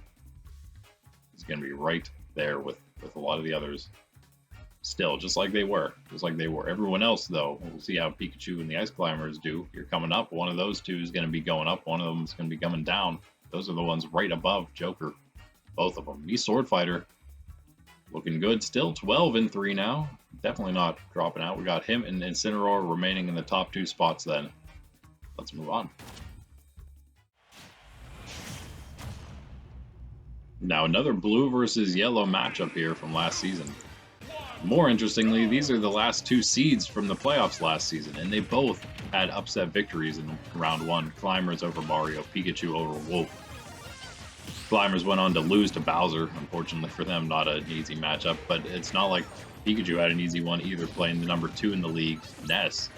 He's going to be right there with a lot of the others. Still, just like they were. Everyone else, though, we'll see how Pikachu and the Ice Climbers do. You're coming up. One of those two is going to be going up. One of them is going to be coming down. Those are the ones right above Joker. Both of them. Me Sword Fighter looking good still. 12 and 3 now. Definitely not dropping out. We got him and Incineroar remaining in the top 2 spots then. Let's move on. Now another blue versus yellow matchup here from last season. More interestingly, these are the last 2 seeds from the playoffs last season, and they both had upset victories in round 1. Climbers over Mario, Pikachu over Wolf. Climbers went on to lose to Bowser. Unfortunately for them, not an easy matchup, but it's not like Pikachu had an easy one either, playing the number 2 in the league, Ness.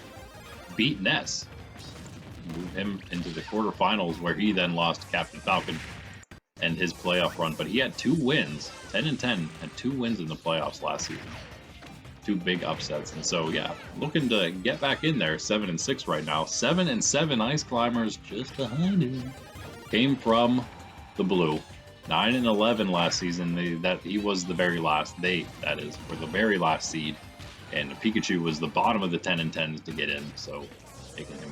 Beat Ness. Move him into the quarterfinals, where he then lost to Captain Falcon and his playoff run. But he had 2 wins, 10 and 10, had 2 wins in the playoffs last season. 2 big upsets, and so yeah, looking to get back in there. 7 and 6 right now. 7 and 7 Ice Climbers just behind him. Came from the blue. 9 and 11 last season. He was the very last. That is, were the very last seed, and Pikachu was the bottom of the 10 and 10s to get in. So making him,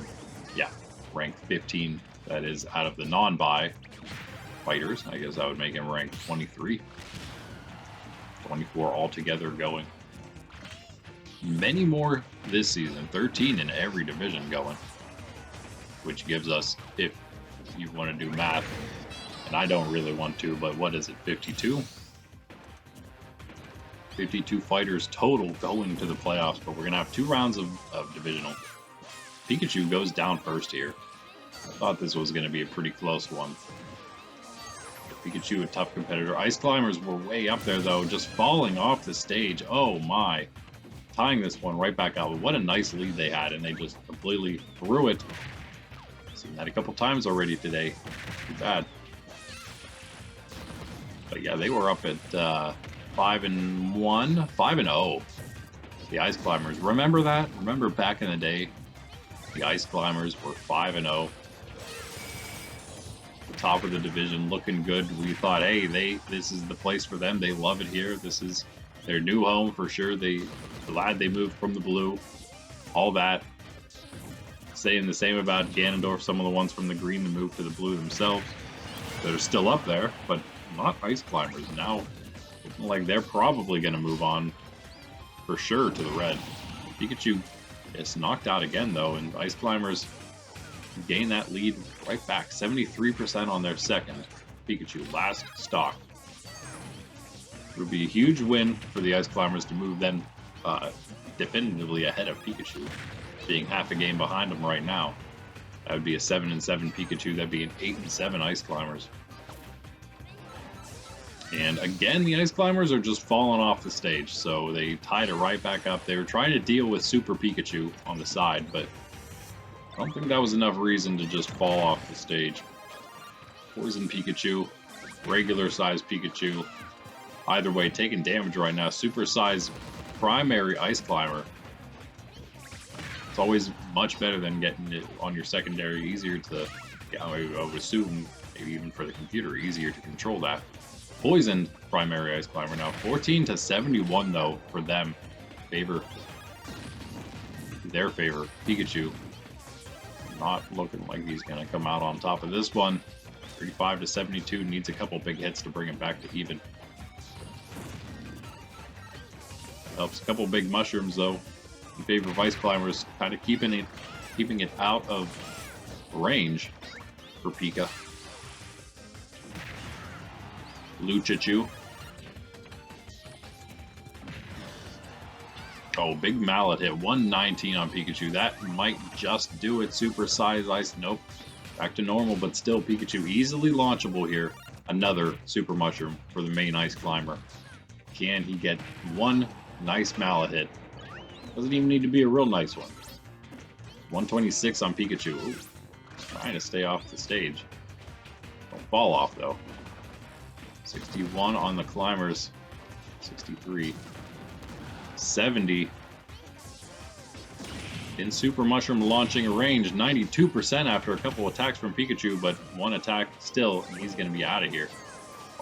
ranked 15. That is out of the non-bye fighters. I guess that would make him ranked 23. 24 altogether going. Many more this season. 13 in every division going, which gives us, if you want to do math, and I don't really want to, but what is it, 52? 52 fighters total going to the playoffs, but we're going to have 2 rounds of divisional. Pikachu goes down first here. I thought this was going to be a pretty close one. Pikachu, a tough competitor. Ice Climbers were way up there, though, just falling off the stage. Oh, my. Tying this one right back out. What a nice lead they had, and they just completely threw it. Seen that a couple times already today. Too bad. But yeah, they were up at 5 and 1, 5 and 0. The Ice Climbers. Remember that? Remember back in the day, the Ice Climbers were 5-0. The top of the division, looking good. We thought, hey, this is the place for them. They love it here. This is their new home for sure. Glad they moved from the blue. All that. Saying the same about Ganondorf, some of the ones from the green that moved to the blue themselves. They're still up there, but not Ice Climbers. Now, looking like they're probably going to move on for sure to the red. Pikachu is knocked out again, though, and Ice Climbers gain that lead right back. 73% on their second. Pikachu, last stock. It would be a huge win for the Ice Climbers to move then definitively ahead of Pikachu, being half a game behind them right now. That would be a 7-7 Pikachu. That'd be an 8-7 Ice Climbers. And again, the Ice Climbers are just falling off the stage, so they tied it right back up. They were trying to deal with Super Pikachu on the side, but I don't think that was enough reason to just fall off the stage. Poison Pikachu, regular size Pikachu. Either way, taking damage right now. Super size primary Ice Climber. It's always much better than getting it on your secondary. Easier to, I would assume, maybe even for the computer, easier to control that. Poisoned primary Ice Climber now. 14-71 though for them. Their favor. Pikachu. Not looking like he's going to come out on top of this one. 35-72. Needs a couple big hits to bring him back to even. Helps a couple big mushrooms though. In favor of Ice Climbers, kind of keeping it out of range for Pika. Lucario. Oh, big mallet hit. 119 on Pikachu. That might just do it. Super size ice. Nope. Back to normal, but still Pikachu easily launchable here. Another super mushroom for the main Ice Climber. Can he get one nice mallet hit? Doesn't even need to be a real nice one. 126 on Pikachu. Ooh, trying to stay off the stage. Don't fall off though. 61 on the Climbers. 63. 70. In Super Mushroom launching range. 92% after a couple attacks from Pikachu, but one attack still, and he's going to be out of here.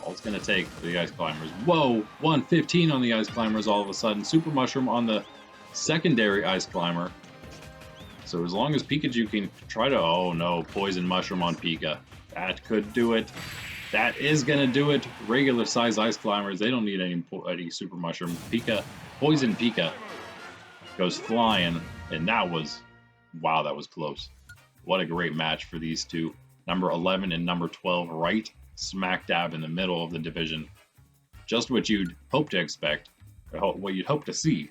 All it's going to take for the Ice Climbers. Whoa! 115 on the Ice Climbers all of a sudden. Super Mushroom on the secondary Ice Climber. So as long as Pikachu can try to... Oh no, Poison Mushroom on Pika. That could do it. That is going to do it. Regular size Ice Climbers, they don't need any Super Mushroom. Pika, Poison Pika goes flying, and that was... Wow, that was close. What a great match for these two. Number 11 and number 12 right smack dab in the middle of the division. Just what you'd hope to expect, what you'd hope to see.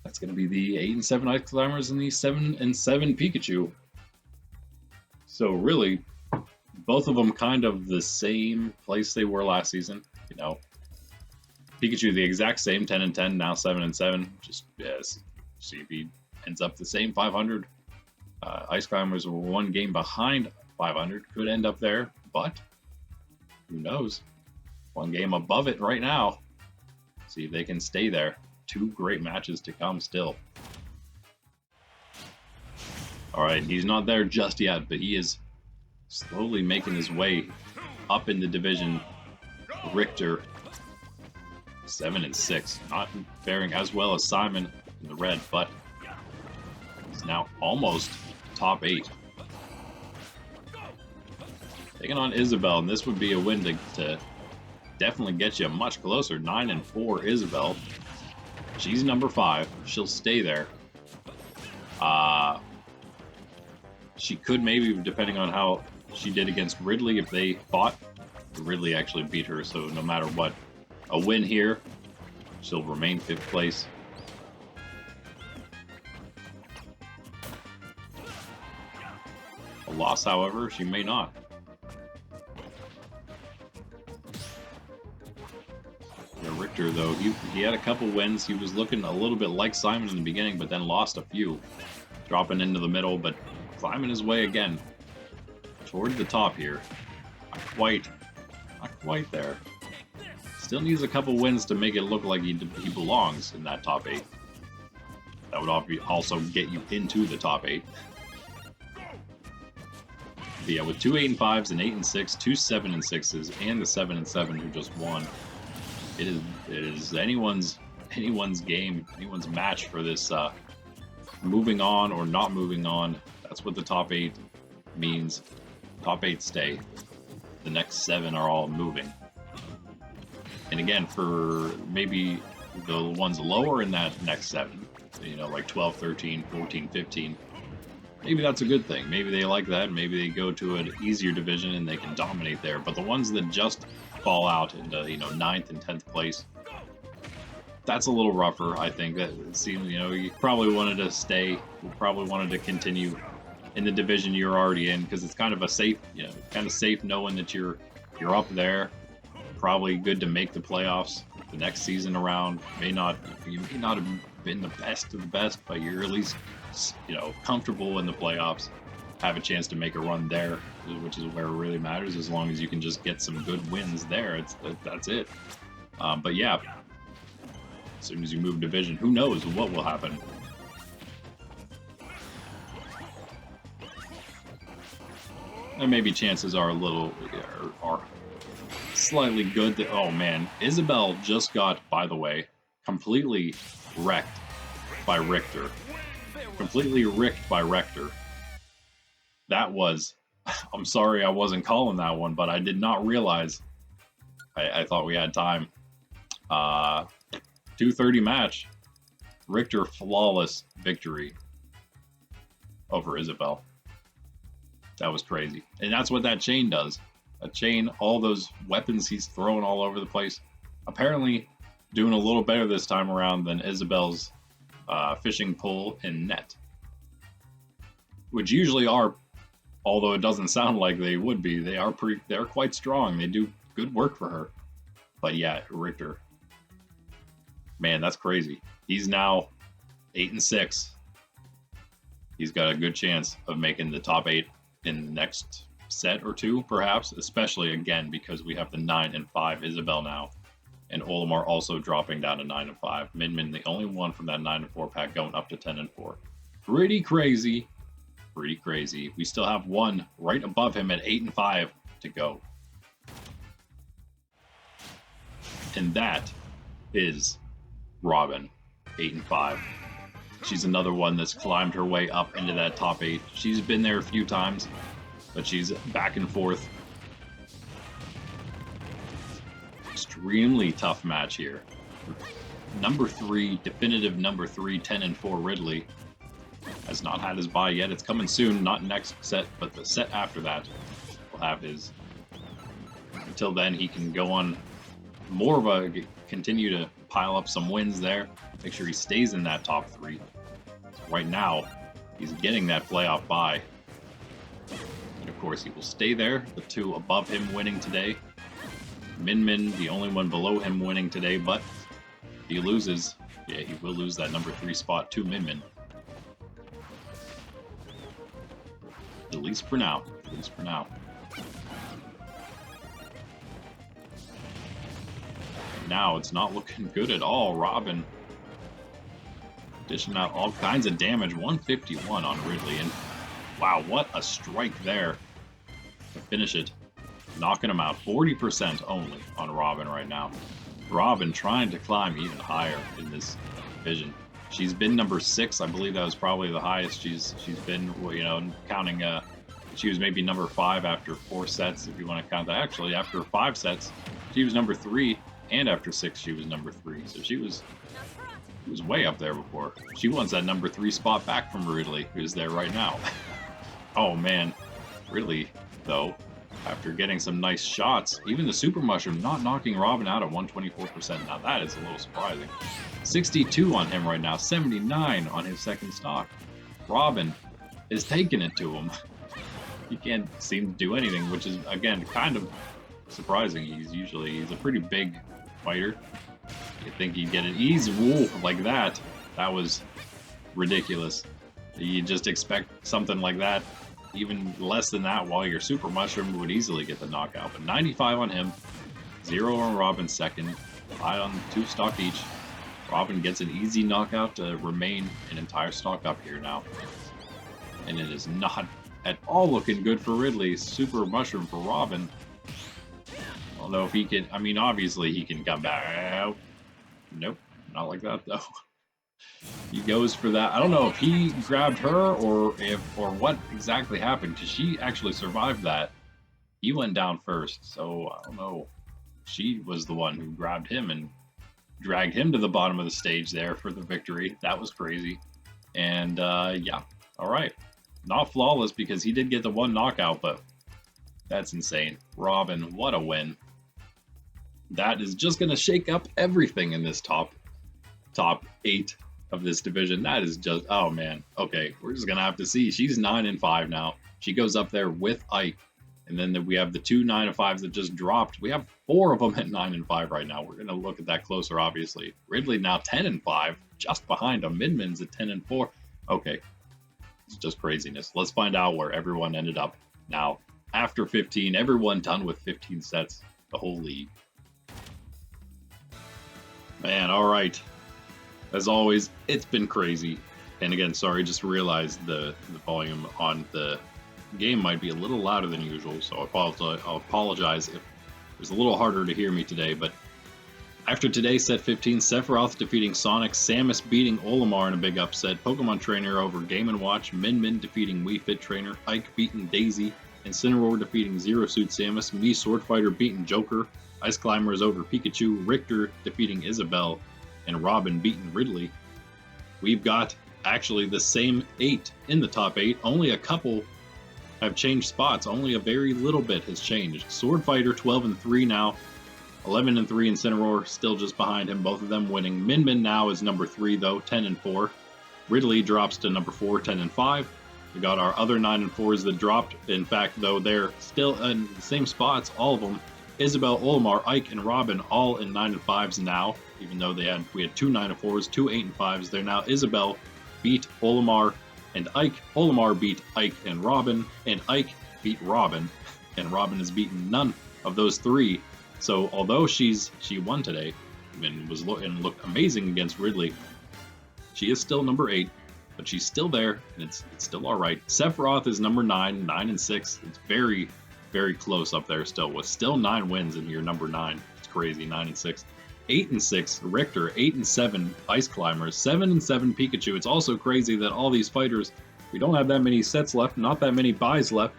That's going to be the 8-7 Ice Climbers and the 7-7 Pikachu. So really, both of them kind of the same place they were last season. You know, Pikachu the exact same 10-10, now 7-7. Just see if he ends up the same 500. Ice Climbers were one game behind 500, could end up there, but who knows? One game above it right now. See if they can stay there. Two great matches to come still. Alright, he's not there just yet, but he is slowly making his way up in the division. Richter, 7-6. Not faring as well as Simon in the red, but he's now almost top 8. Taking on Isabelle, and this would be a win to definitely get you much closer. 9-4 Isabelle. She's number 5. She'll stay there. She could maybe, depending on how she did against Ridley, if they fought. Ridley actually beat her, so no matter what, a win here, she'll remain 5th place. A loss, however, she may not. Richter, though, he had a couple wins. He was looking a little bit like Simon in the beginning, but then lost a few. Dropping into the middle, but climbing his way again. Toward the top here. Not quite there. Still needs a couple wins to make it look like he belongs in that top 8. That would also get you into the top 8. But yeah, with 2 8 and 5s, an 8 and 6, 2 7 and 6s, and the 7 and 7 who just won, it is anyone's game, anyone's match for this moving on or not moving on. That's what the top 8 means. Top 8 stay. The next 7 are all moving. And again, for maybe the ones lower in that next 7, you know, like 12, 13, 14, 15, maybe that's a good thing. Maybe they like that. Maybe they go to an easier division and they can dominate there. But the ones that just fall out into, you know, 9th and 10th place, that's a little rougher, I think. That seems, you know, you probably wanted to stay. You probably wanted to continue in the division you're already in, because it's kind of a safe, you know, kind of safe knowing that you're up there. Probably good to make the playoffs the next season around. You may not have been the best of the best, but you're at least, you know, comfortable in the playoffs. Have a chance to make a run there, which is where it really matters. As long as you can just get some good wins there, that's it. But yeah, as soon as you move division, who knows what will happen. And maybe chances are are slightly good that, oh man, Isabelle just got, by the way, completely wrecked by Richter. Completely ricked by Richter. That was, I'm sorry I wasn't calling that one, but I did not realize. I thought we had time. 2:30 match. Richter flawless victory over Isabelle. That was crazy. And that's what that chain does. A chain, all those weapons he's throwing all over the place. Apparently doing a little better this time around than Isabelle's fishing pole and net. Which usually are, although it doesn't sound like they would be, they're quite strong. They do good work for her. But yeah, Richter. Man, that's crazy. He's now 8 and 6. He's got a good chance of making the top 8 in the next set or two, perhaps, especially again because we have the 9 and 5 Isabelle now, and Olimar also dropping down to 9 and 5. Min the only one from that 9 and 4 pack going up to 10 and 4. Pretty crazy. Pretty crazy. We still have one right above him at 8 and 5 to go. And that is Robin, 8 and 5. She's another one that's climbed her way up into that top 8. She's been there a few times, but she's back and forth. Extremely tough match here. Number 3, definitive number 3, 10 and 4 Ridley has not had his bye yet. It's coming soon, not next set, but the set after that will have his. Until then, he can go on more of a, continue to pile up some wins there. Make sure he stays in that top 3. Right now, he's getting that playoff bye. And of course, he will stay there. The 2 above him winning today. Min, the only one below him winning today, but if he loses, yeah, he will lose that number 3 spot to Min. At least for now. At least for now. Now it's not looking good at all. Robin dishing out all kinds of damage. 151 on Ridley, and wow, what a strike there to finish it, knocking him out. 40% only on Robin right now. Robin trying to climb even higher in this division. She's been number 6. I believe that was probably the highest she's been, you know, counting. She was maybe number 5 after 4 sets, if you want to count that. Actually, after 5 sets, she was number 3. And after 6, she was number 3. So she was way up there before. She wants that number 3 spot back from Ridley, who's there right now. Oh man, Ridley, though, after getting some nice shots, even the Super Mushroom not knocking Robin out at 124%. Now that is a little surprising. 62 on him right now, 79 on his second stock. Robin is taking it to him. He can't seem to do anything, which is, again, kind of surprising. He's a pretty big fighter. You think he'd get an easy Rool like that. That was ridiculous. You just expect something like that, even less than that, while your Super Mushroom would easily get the knockout. But 95 on him. 0 on Robin second. High on 2 stock each. Robin gets an easy knockout to remain an entire stock up here now. And it is not at all looking good for Ridley. Super mushroom for Robin. I don't know if he can, I mean, obviously he can come back. Nope, not like that though. He goes for that. I don't know if he grabbed her or what exactly happened, because she actually survived that. He went down first, so I don't know. She was the one who grabbed him and dragged him to the bottom of the stage there for the victory. That was crazy. And yeah, all right. Not flawless because he did get the 1 knockout, but that's insane. Robin, what a win. That is just going to shake up everything in this top 8 of this division. That is just, oh man. Okay, we're just going to have to see. She's 9-5 now. She goes up there with Ike. And then we have the 2 9-5s that just dropped. We have 4 of them at 9-5 right now. We're going to look at that closer, obviously. Ridley now 10-5, just behind him. Minmin's at 10-4. Okay, it's just craziness. Let's find out where everyone ended up now. After 15, everyone done with 15 sets, the whole league. Man, all right. As always, it's been crazy. And again, sorry, just realized the volume on the game might be a little louder than usual, so I'll apologize if it was a little harder to hear me today. But after today, set 15, Sephiroth defeating Sonic, Samus beating Olimar in a big upset, Pokemon Trainer over Game & Watch, Min defeating Wii Fit Trainer, Ike beating Daisy, Incineroar defeating Zero Suit Samus, me Swordfighter beating Joker, Ice Climbers over Pikachu, Richter defeating Isabelle, and Robin beating Ridley. We've got actually the same 8 in the top 8, only a couple have changed spots. Only a very little bit has changed. Swordfighter 12-3 now, 11-3 Incineroar still just behind him, both of them winning. Min now is number 3 though, 10-4. Ridley drops to number 4, 10-5. We got our other 9-4s that dropped. In fact, though, they're still in the same spots, all of them. Isabelle, Olimar, Ike, and Robin all in 9-5s now, even though we had 2 9-4s, 2 8-5s. They're now Isabelle beat Olimar and Ike. Olimar beat Ike and Robin, and Ike beat Robin, and Robin has beaten none of those 3. So although she won today and looked amazing against Ridley, she is still number 8, but she's still there, and it's still all right. Sephiroth is number 9, 9-6. It's very, very close up there still, with still 9 wins in your number 9. It's crazy, 9-6. 8-6 Richter, 8-7 Ice Climbers, 7-7 Pikachu. It's also crazy that all these fighters, we don't have that many sets left, not that many buys left,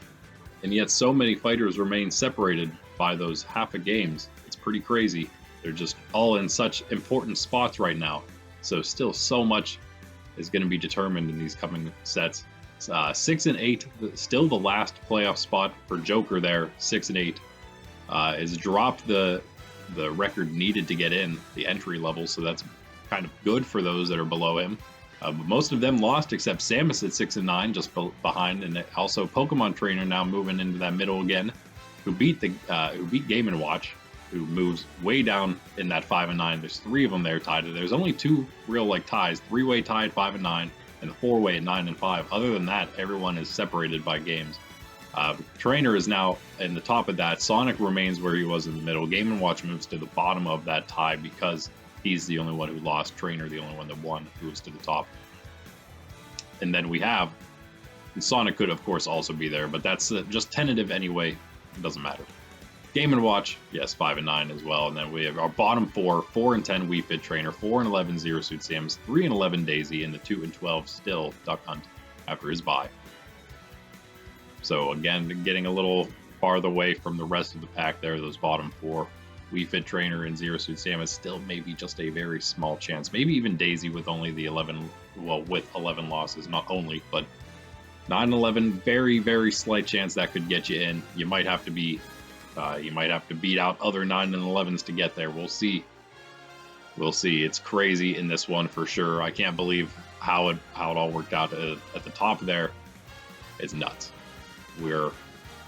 and yet so many fighters remain separated by those half a games. It's pretty crazy. They're just all in such important spots right now. So still so much is going to be determined in these coming sets. 6 and 8, still the last playoff spot for Joker there. 6 and 8 is dropped the record needed to get in the entry level, so that's kind of good for those that are below him. But most of them lost except Samus at 6 and 9, just behind, and also Pokemon Trainer now moving into that middle again, who beat Game & Watch, who moves way down in that 5 and 9. There's 3 of them there tied. There's only 2 real ties, 3-way tie at 5 and 9, and the 4-way at 9 and 5. Other than that, everyone is separated by games. Trainer is now in the top of that. Sonic remains where he was in the middle. Game & Watch moves to the bottom of that tie because he's the only one who lost. Trainer, the only one that won, moves to the top. And then we have, and Sonic could of course also be there, but that's just tentative anyway. It doesn't matter. Game & Watch, yes, 5 and 9 as well. And then we have our bottom 4, 4 and 10 Wii Fit Trainer, 4 and 11 Zero Suit Samus, 3 and 11 Daisy, and the 2 and 12 still Duck Hunt after his bye. So again, getting a little farther away from the rest of the pack there, those bottom 4. Wii Fit Trainer and Zero Suit Samus still maybe just a very small chance. Maybe even Daisy with only the 11, well, with 11 losses, not only, but 9-11, very, very slight chance that could get you in. You might have to be, you might have to beat out other 9 and 11s to get there. We'll see. We'll see. It's crazy in this one for sure. I can't believe how it all worked out at the top there. It's nuts. We're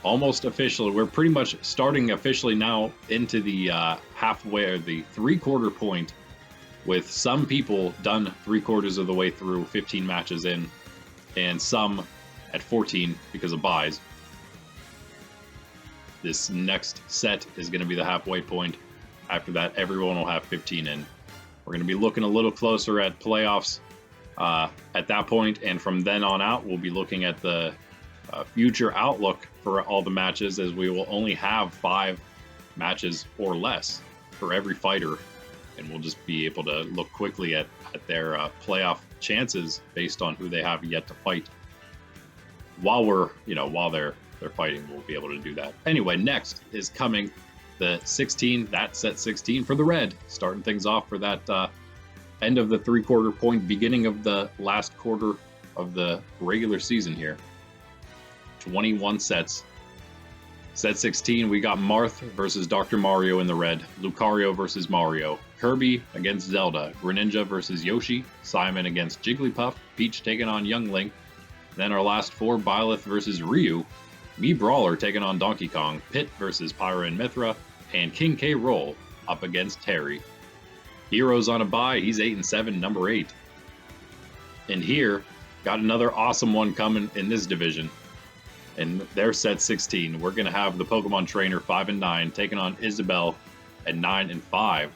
almost officially, we're pretty much starting officially now into the halfway, or the 3/4 point, with some people done 3/4 of the way through, 15 matches in, and some at 14 because of buys. This next set is going to be the halfway point. After that, everyone will have 15 in. We're going to be looking a little closer at playoffs at that point, and from then on out, we'll be looking at the future outlook for all the matches, as we will only have 5 matches or less for every fighter, and we'll just be able to look quickly at their playoff chances based on who they have yet to fight. While they're fighting, we'll be able to do that. Anyway, next is coming the 16, that set 16 for the red, starting things off for that end of the 3/4 point, beginning of the last quarter of the regular season here. 21 sets. Set 16, we got Marth versus Dr. Mario in the red, Lucario versus Mario, Kirby against Zelda, Greninja versus Yoshi, Simon against Jigglypuff, Peach taking on Young Link. Then our last 4, Byleth versus Ryu, me Brawler taking on Donkey Kong, Pit versus Pyra and Mythra, and King K. Rool up against Terry. Heroes on a bye, he's 8-7, number 8. And here, got another awesome one coming in this division. And they're set 16. We're going to have the Pokemon Trainer 5-9 taking on Isabelle at 9-5.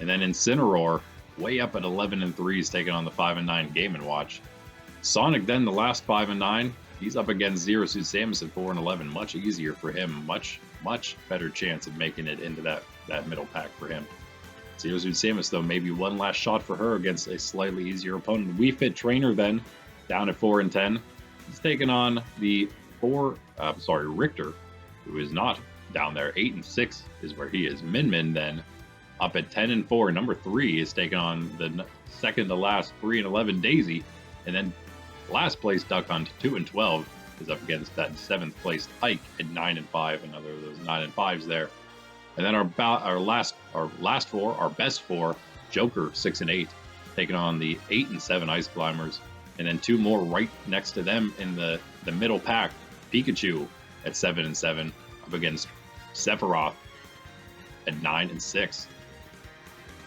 And then Incineroar way up at 11-3 is taking on the 5-9 Game & Watch. Sonic then the last 5-9. He's up against Zero Suit Samus at 4-11. Much easier for him. Much better chance of making it into that middle pack for him. Zero Suit Samus, though, maybe one last shot for her against a slightly easier opponent. Wii Fit Trainer then down at 4-10. He's taking on the Richter, who is not down there. 8-6 is where he is. Min then up at 10-4. Number 3 is taking on the second to last 3-11 Daisy, and then last place Duck Hunt 2-12 is up against that 7th placed Ike at 9-5. Another of those 9-5s there. And then our last 4, our best 4, Joker 6-8, taking on the 8-7 Ice Climbers, and then 2 more right next to them in the middle pack. Pikachu at 7-7 up against Sephiroth at 9-6.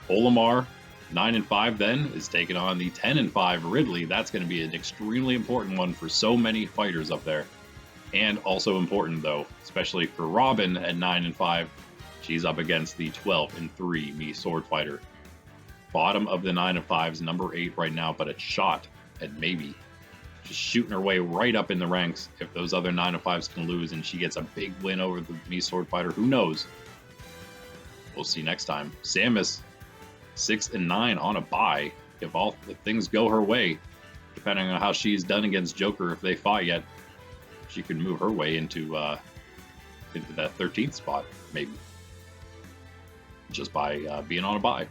Olimar 9-5 then is taking on the 10-5 Ridley. That's going to be an extremely important one for so many fighters up there, and also important though, especially for Robin at 9-5. She's up against the 12-3 me Sword Fighter. Bottom of the 9-5s, number 8 right now, but a shot at maybe just shooting her way right up in the ranks if those other 9-5s can lose and she gets a big win over the me Sword Fighter. Who knows? We'll see next time. Samus 6-9 on a bye. If things go her way, depending on how she's done against Joker, if they fought yet, she could move her way into that 13th spot maybe, just by being on a bye.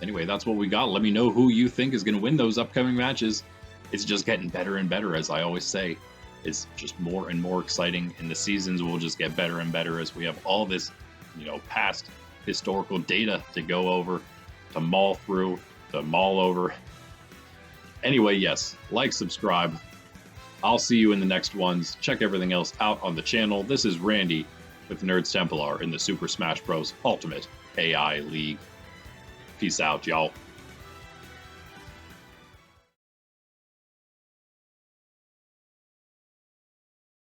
Anyway, that's what we got. Let me know who you think is going to win those upcoming matches. It's just getting better and better, as I always say. It's just more and more exciting, and the seasons will just get better and better as we have all this, past historical data to go over, to mull through, to mull over. Anyway, yes, like, subscribe. I'll see you in the next ones. Check everything else out on the channel. This is Randy with Nerds Templar in the Super Smash Bros. Ultimate AI League. Peace out, y'all.